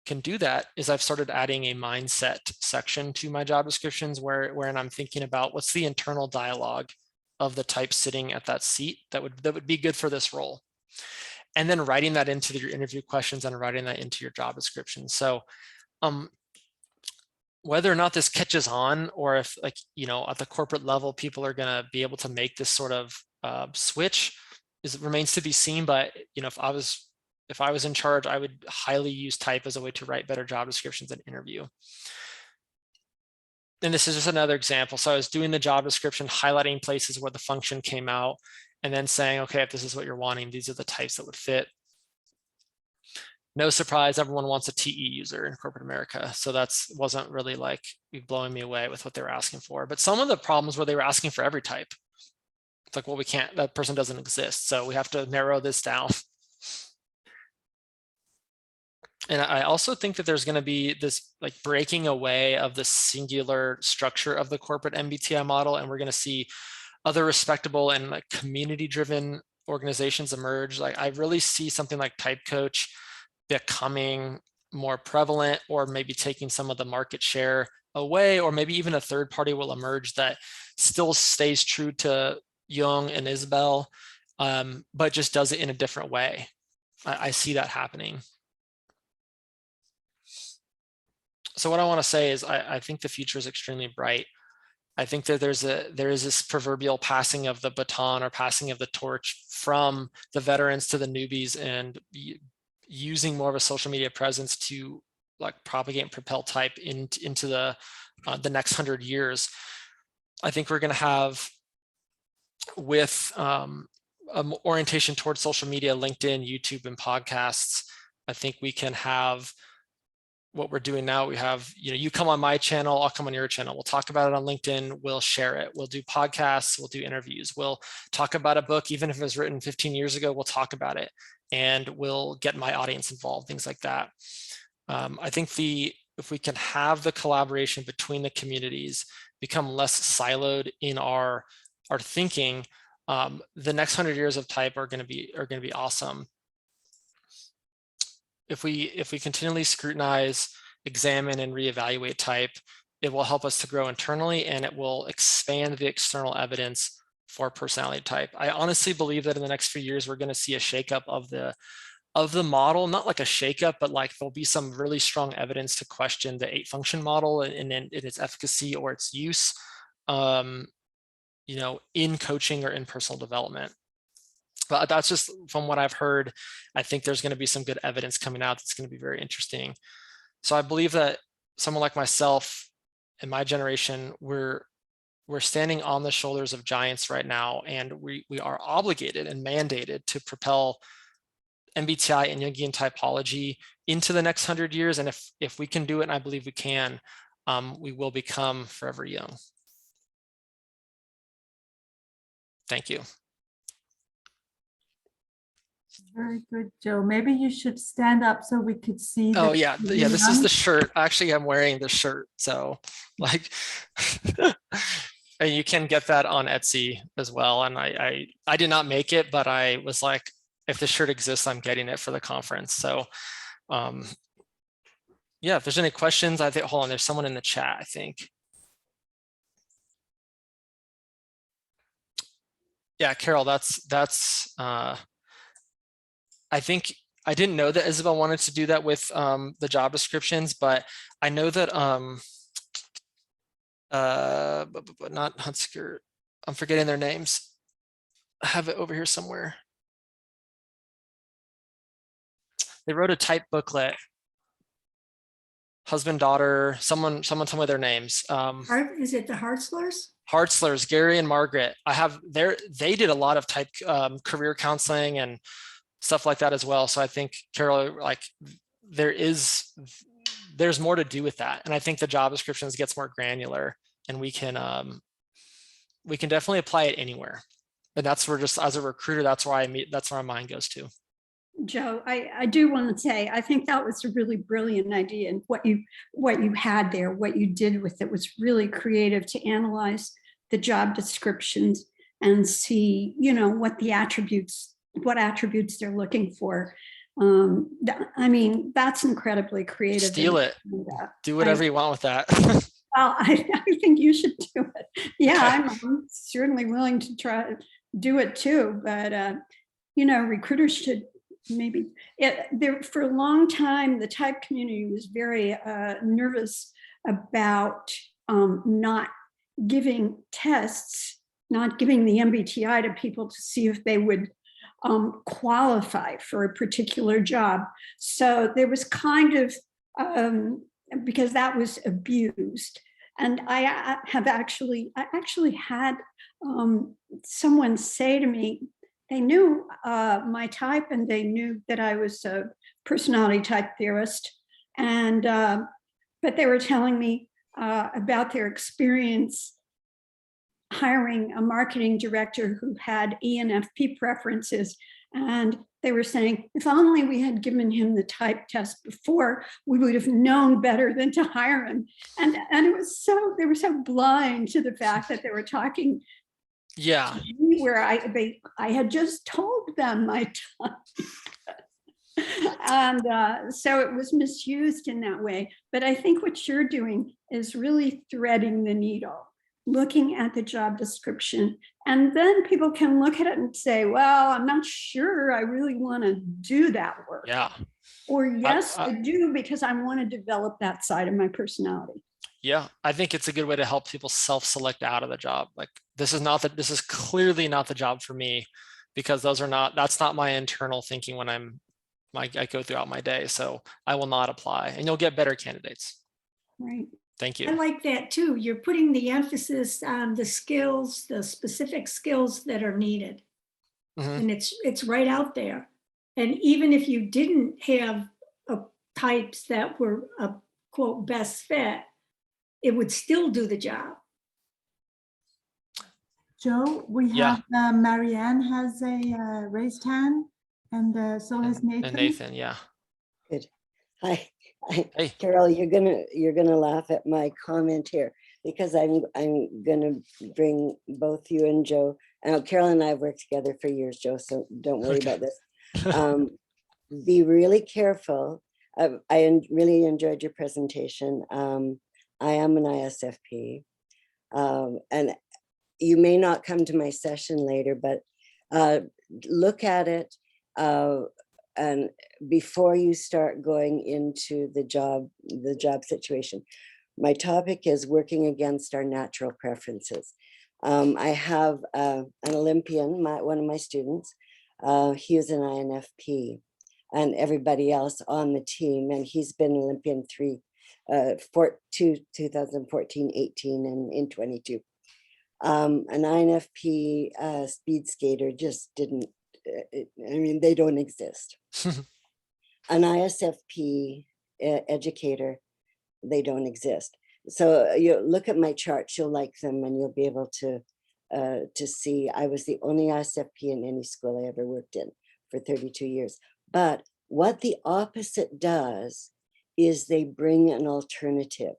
can do that is I've started adding a mindset section to my job descriptions wherein I'm thinking about what's the internal dialogue of the type sitting at that seat that would be good for this role. And then writing that into your interview questions and writing that into your job description. So whether or not this catches on, or if at the corporate level, people are going to be able to make this sort of switch remains to be seen. But if I was in charge, I would highly use type as a way to write better job descriptions and interview. And this is just another example. So I was doing the job description, highlighting places where the function came out, and then saying, okay, if this is what you're wanting, these are the types that would fit. No surprise, everyone wants a TE user in corporate America. So that wasn't really like blowing me away with what they were asking for. But some of the problems were they were asking for every type. It's like, well, we can't, that person doesn't exist. So we have to narrow this down. And I also think that there's going to be this like breaking away of the singular structure of the corporate MBTI model. And we're going to see other respectable and like community-driven organizations emerge. Like I really see something like Type Coach becoming more prevalent, or maybe taking some of the market share away, or maybe even a third party will emerge that still stays true to Jung and Isabel, but just does it in a different way. I see that happening. So what I want to say is I think the future is extremely bright. I think that there is this proverbial passing of the baton, or passing of the torch from the veterans to the newbies, and using more of a social media presence to like propagate and propel type into the next 100 years. I think we're going to have, with orientation towards social media, LinkedIn, YouTube, and podcasts, I think we can have what we're doing now. We have, you come on my channel, I'll come on your channel. We'll talk about it on LinkedIn. We'll share it. We'll do podcasts. We'll do interviews. We'll talk about a book, even if it was written 15 years ago, we'll talk about it, and we'll get my audience involved, things like that. I think if we can have the collaboration between the communities, become less siloed in our thinking, the next 100 years of type are going to be awesome. If we continually scrutinize, examine, and reevaluate type, it will help us to grow internally, and it will expand the external evidence for personality type. I honestly believe that in the next few years, we're going to see a shakeup of the model, not like a shakeup, but like there'll be some really strong evidence to question the 8-function model and its efficacy or its use, in coaching or in personal development. But that's just from what I've heard. I think there's going to be some good evidence coming out that's going to be very interesting. So I believe that someone like myself and my generation, we're standing on the shoulders of giants right now, and we are obligated and mandated to propel MBTI and Jungian typology into the next 100 years. And if we can do it, and I believe we can, we will become forever young. Thank you. Very good, Joe. Maybe you should stand up so we could see. Oh yeah, yeah. This is the shirt. Actually, I'm wearing the shirt, so like, and you can get that on Etsy as well. And I did not make it, but I was like, if the shirt exists, I'm getting it for the conference. So, yeah. If there's any questions, I think. Hold on, there's someone in the chat, I think. Yeah, Carol, that's. I think I didn't know that Isabel wanted to do that with the job descriptions, but I know that but not Hunsker. I'm forgetting their names. I have it over here somewhere. They wrote a type booklet. Husband, daughter, someone tell me their names. Is it the Hartzlers? Hartzlers, Gary and Margaret. They did a lot of type career counseling and stuff like that as well. So I think, Carol, like there's more to do with that. And I think the job descriptions gets more granular, and we can definitely apply it anywhere. And that's where, just as a recruiter, that's where my mind goes to. Joe, I do want to say, I think that was a really brilliant idea, and what you had there, what you did with it was really creative, to analyze the job descriptions and see, what attributes they're looking for. I mean, that's incredibly creative. Steal it. Do whatever you want with that. Well, I think you should do it. Yeah, Okay. I'm certainly willing to try to do it too. But, recruiters should maybe, for a long time, the type community was very nervous about not giving tests, not giving the MBTI to people to see if they would qualify for a particular job. So there was kind of, because that was abused. And I actually had someone say to me, they knew my type, and they knew that I was a personality type theorist. And, but they were telling me about their experience hiring a marketing director who had ENFP preferences. And they were saying, if only we had given him the type test before, we would have known better than to hire him. And it was they were so blind to the fact that they were talking. Yeah. Where I had just told them my type. And so it was misused in that way. But I think what you're doing is really threading the needle, looking at the job description, and then people can look at it and say, well, I'm not sure I really want to do that work. Yeah. Or yes, I do, because I want to develop that side of my personality. Yeah, I think it's a good way to help people self-select out of the job. Like, this is clearly not the job for me, because that's not my internal thinking when I go throughout my day. So I will not apply, and you'll get better candidates. Right. Thank I you. like that too. You're putting the emphasis on the skills, the specific skills that are needed. Mhm. And it's right out there. And even if you didn't have types that were a quote best fit, it would still do the job. Joe, we Yeah. have Marianne has a raised hand, and so has Nathan. And Nathan, yeah. Good. Hi, Hey. Carol. You're gonna laugh at my comment here because I'm gonna bring both you and Joe. Carol and I have worked together for years, Joe. So don't worry Okay. about this. Be really careful. Really enjoyed your presentation. I am an ISFP, and you may not come to my session later, but look at it. And before you start going into the job situation, my topic is working against our natural preferences. I have an Olympian, one of my students. He is an INFP, and everybody else on the team, and he's been Olympian 2014, 18, and in 22. An INFP speed skater just didn't, I mean, they don't exist. An ISFP educator, they don't exist. So you look at my charts, you'll like them, and you'll be able to see I was the only ISFP in any school I ever worked in for 32 years. But what the opposite does is they bring an alternative.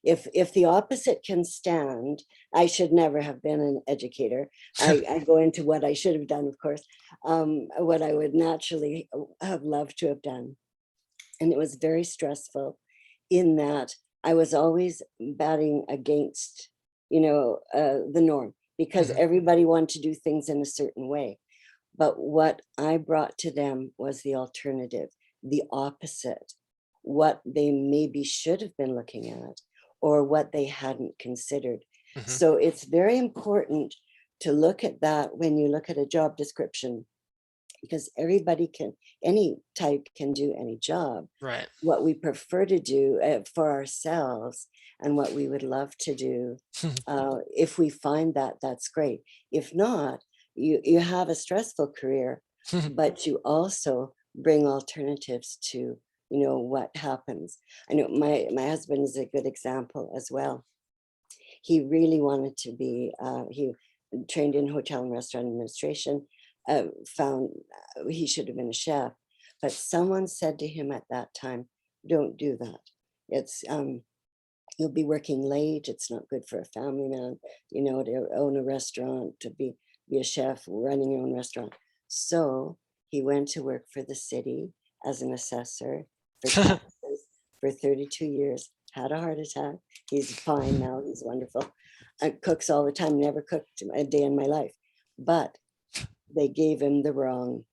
If the opposite can stand, I should never have been an educator. I go into what I should have done, of course, what I would naturally have loved to have done. And it was very stressful in that I was always batting against, the norm, because everybody wanted to do things in a certain way. But what I brought to them was the alternative, the opposite, what they maybe should have been looking at, or what they hadn't considered. So it's very important to look at that when you look at a job description, because any type can do any job. Right. What we prefer to do for ourselves and what we would love to do, if we find that, that's great. If not, you have a stressful career, but you also bring alternatives to what happens. I know my husband is a good example as well. He really wanted to be, he trained in hotel and restaurant administration, found he should have been a chef, but someone said to him at that time, don't do that. It's, you'll be working late. It's not good for a family man, to own a restaurant, to be a chef, running your own restaurant. So he went to work for the city as an assessor for taxes for 32 years, had a heart attack. He's fine now. He's wonderful. Cooks all the time, never cooked a day in my life. But they gave him the wrong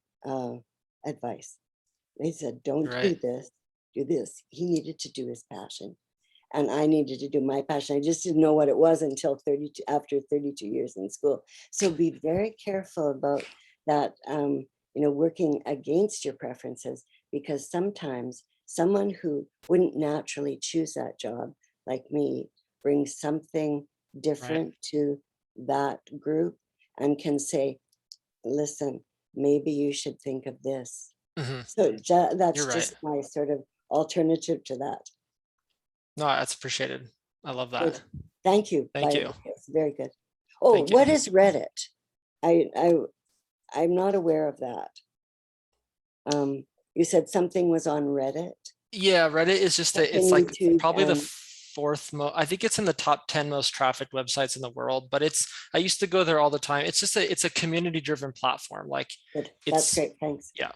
advice. They said, don't do this, do this. He needed to do his passion. And I needed to do my passion. I just didn't know what it was until after 32 years in school. So be very careful about that, working against your preferences, because sometimes someone who wouldn't naturally choose that job, like me, brings something different to that group and can say, listen, maybe you should think of this. So that's just my sort of alternative to that. No, that's appreciated. I love that. Good. Thank you. Thank you. It's very good. Oh, what is Reddit? I'm not aware of that. You said something was on Reddit. Yeah, Reddit is just it's like probably the fourth most. I think it's in the top 10 most trafficked websites in the world. But I used to go there all the time. It's just it's a community driven platform. Like good. That's great. Thanks. Yeah.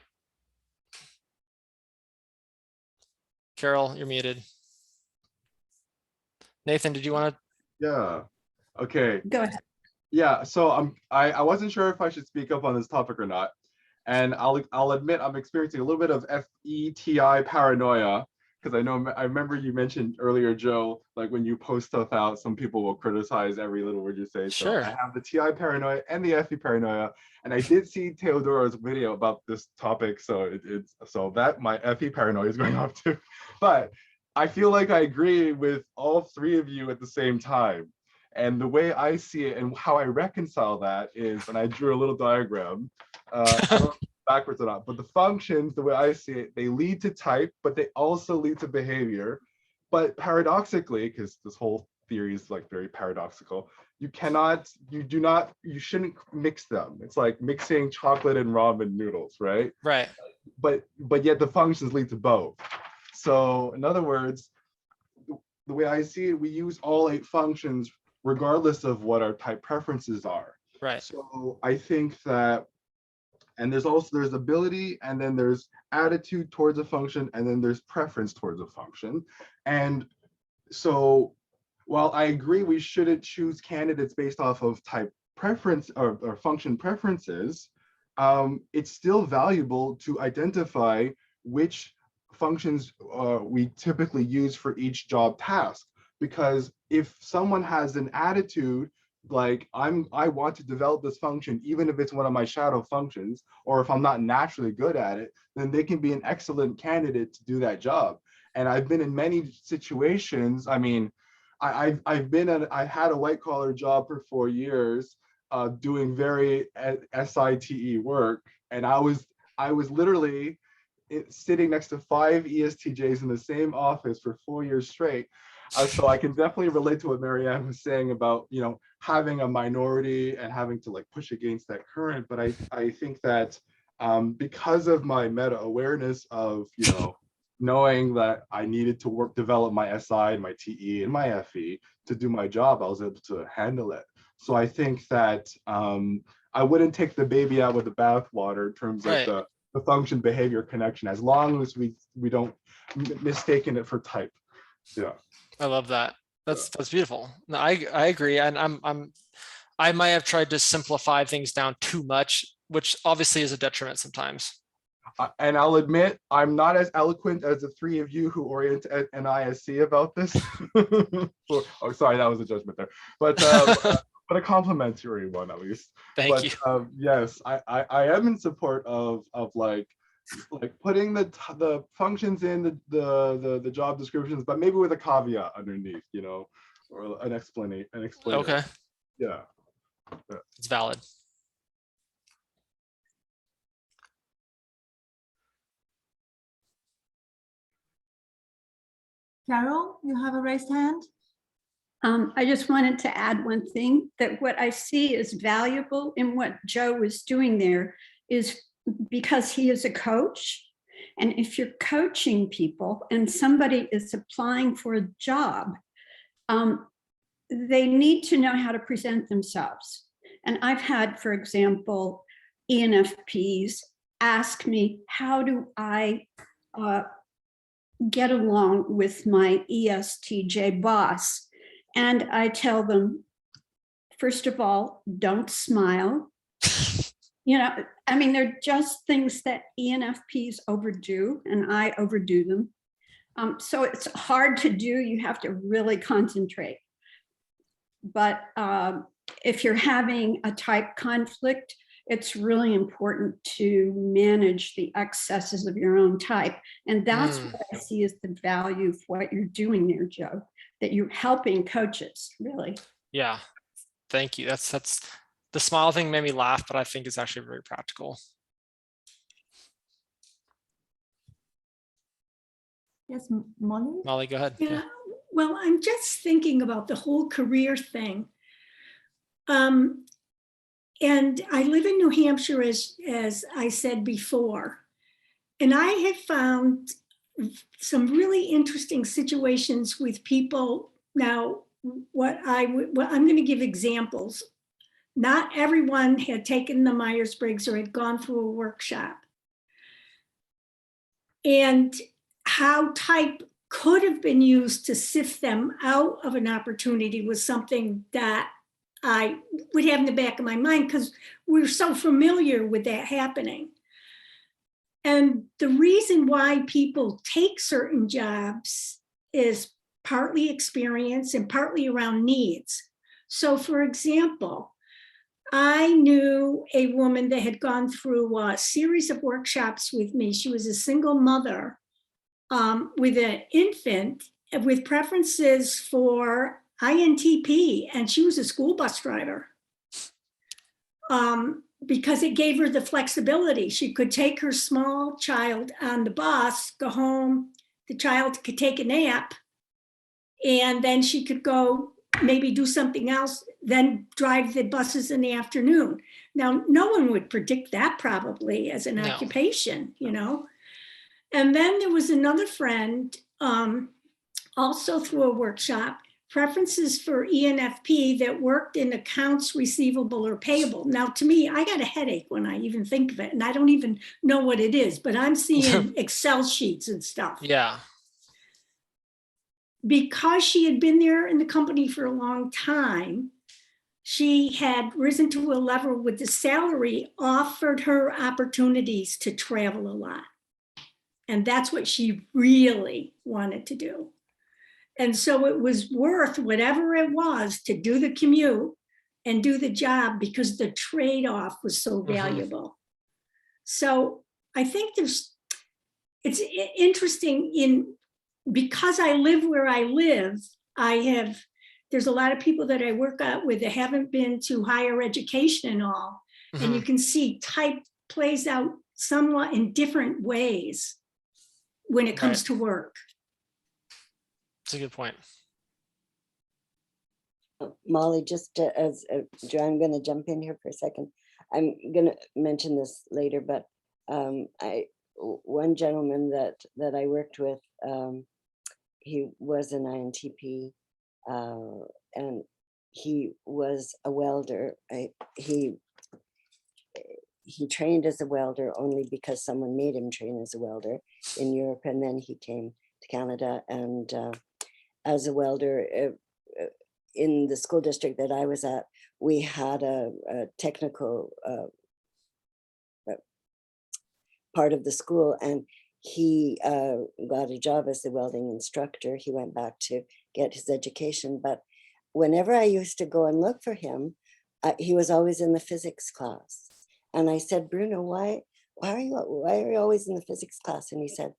Carol, you're muted. Nathan, did you want to? Yeah. Okay. Go ahead. Yeah. So I wasn't sure if I should speak up on this topic or not, and I'll admit I'm experiencing a little bit of FETI paranoia, because I remember you mentioned earlier, Joe, like when you post stuff out, some people will criticize every little word you say. Sure. So I have the TI paranoia and the FE paranoia, and I did see Teodora's video about this topic, so so that my FE paranoia is going off too. But I feel like I agree with all three of you at the same time. And the way I see it and how I reconcile that is, and I drew a little diagram, I don't know if it's backwards or not, but the functions, the way I see it, they lead to type, but they also lead to behavior. But paradoxically, because this whole theory is like very paradoxical, you shouldn't mix them. It's like mixing chocolate and ramen noodles, right? Right. But yet the functions lead to both. So in other words, the way I see it, we use all 8 functions regardless of what our type preferences are. Right. So I think that, and there's ability, and then there's attitude towards a function, and then there's preference towards a function. And so while I agree we shouldn't choose candidates based off of type preference or function preferences, it's still valuable to identify which functions we typically use for each job task. Because if someone has an attitude like I want to develop this function, even if it's one of my shadow functions, or if I'm not naturally good at it, then they can be an excellent candidate to do that job. And I've been in many situations. I mean, I had a white collar job for 4 years, doing very SITE work, and I was literally sitting next to 5 ESTJs in the same office for 4 years straight. So I can definitely relate to what Marianne was saying about, having a minority and having to like push against that current. But I think that because of my meta awareness of, knowing that I needed to develop my SI and my TE and my FE to do my job, I was able to handle it. So I think that I wouldn't take the baby out with the bathwater in terms of the function behavior connection, as long as we don't mistaken it for type. Yeah. I love that. That's beautiful. No, I agree. And I might have tried to simplify things down too much, which obviously is a detriment sometimes. And I'll admit, I'm not as eloquent as the 3 of you who orient an ISC about this. Oh, sorry, that was a judgment there. But a complimentary one at least. Thank you. Yes, I am in support of like putting the functions in the job descriptions, but maybe with a caveat underneath, or an explanation. Okay. Yeah. It's valid. Carol, you have a raised hand? I just wanted to add one thing, that what I see is valuable in what Joe was doing there is because he is a coach. And if you're coaching people and somebody is applying for a job, they need to know how to present themselves. And I've had, for example, ENFPs ask me, how do I get along with my ESTJ boss? And I tell them, first of all, don't smile. I mean, they're just things that ENFPs overdo, and I overdo them. So it's hard to do. You have to really concentrate. But if you're having a type conflict, it's really important to manage the excesses of your own type. And that's what I see as the value of what you're doing there, Joe, that you're helping coaches, really. Yeah, thank you. That's the smile thing made me laugh, but I think it's actually very practical. Yes, Molly? Molly, go ahead. Yeah. Well, I'm just thinking about the whole career thing. And I live in New Hampshire, as I said before, and I have found some really interesting situations with people. Now, I'm going to give examples. Not everyone had taken the Myers-Briggs or had gone through a workshop. And how type could have been used to sift them out of an opportunity was something that I would have in the back of my mind, because we're so familiar with that happening. And the reason why people take certain jobs is partly experience and partly around needs. So for example, I knew a woman that had gone through a series of workshops with me. She was a single mother with an infant with preferences for INTP, and she was a school bus driver. Because it gave her the flexibility. She could take her small child on the bus, go home, the child could take a nap, and then she could go maybe do something else, then drive the buses in the afternoon. Now, no one would predict that probably as an occupation, you know? And then there was another friend, also through a workshop, preferences for ENFP that worked in accounts receivable or payable. Now, to me, I got a headache when I even think of it, and I don't even know what it is, but I'm seeing Excel sheets and stuff. Yeah. Because she had been there in the company for a long time, she had risen to a level with the salary offered her opportunities to travel a lot. And that's what she really wanted to do. And so it was worth whatever it was to do the commute and do the job because the trade-off was so valuable. So I think it's interesting because I live where I live, there's a lot of people that I work out with that haven't been to higher education and all. And you can see type plays out somewhat in different ways when it comes to work. That's a good point. Molly, just as I'm going to jump in here for a second. I'm going to mention this later, but one gentleman that I worked with, he was an INTP, and he was a welder. He trained as a welder only because someone made him train as a welder in Europe, and then he came to Canada and as a welder in the school district that I was at, we had a technical part of the school, and he got a job as the welding instructor. He went back to get his education, but whenever I used to go and look for him, he was always in the physics class. And I said, Bruno, why are you always in the physics class? And he said,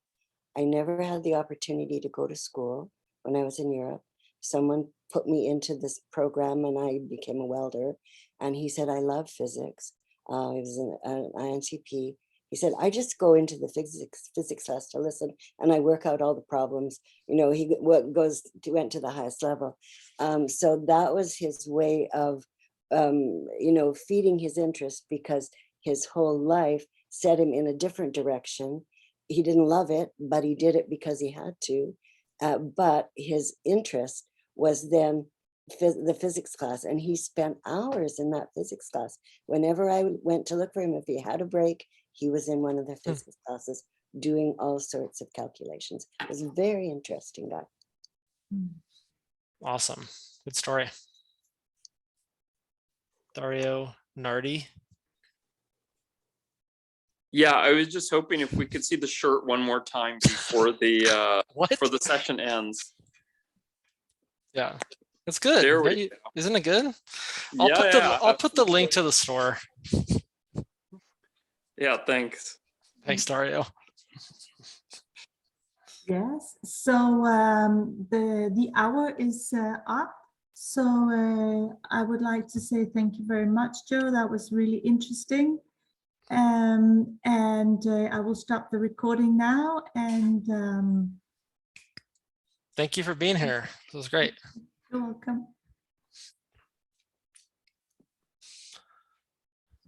I never had the opportunity to go to school when I was in Europe. Someone put me into this program and I became a welder. And he said, I love physics. He was an INTP. He said, I just go into the physics class to listen and I work out all the problems. You know, he went to the highest level. So that was his way of, you know, feeding his interest, because his whole life set him in a different direction. He didn't love it, but he did it because he had to. But his interest was then the physics class, and he spent hours in that physics class. Whenever I went to look for him, if he had a break, he was in one of the physics classes doing all sorts of calculations. It was a very interesting guy. Awesome. Good story. Dario Nardi. Yeah, I was just hoping if we could see the shirt one more time before the before the session ends. Yeah, it's good. There we go. Isn't it good? Yeah, I'll put the link to the store. Yeah, thanks. Thanks, Dario. Yes, so the hour is up. So I would like to say thank you very much, Joe. That was really interesting. And I will stop the recording now. And thank you for being here. It was great. You're welcome.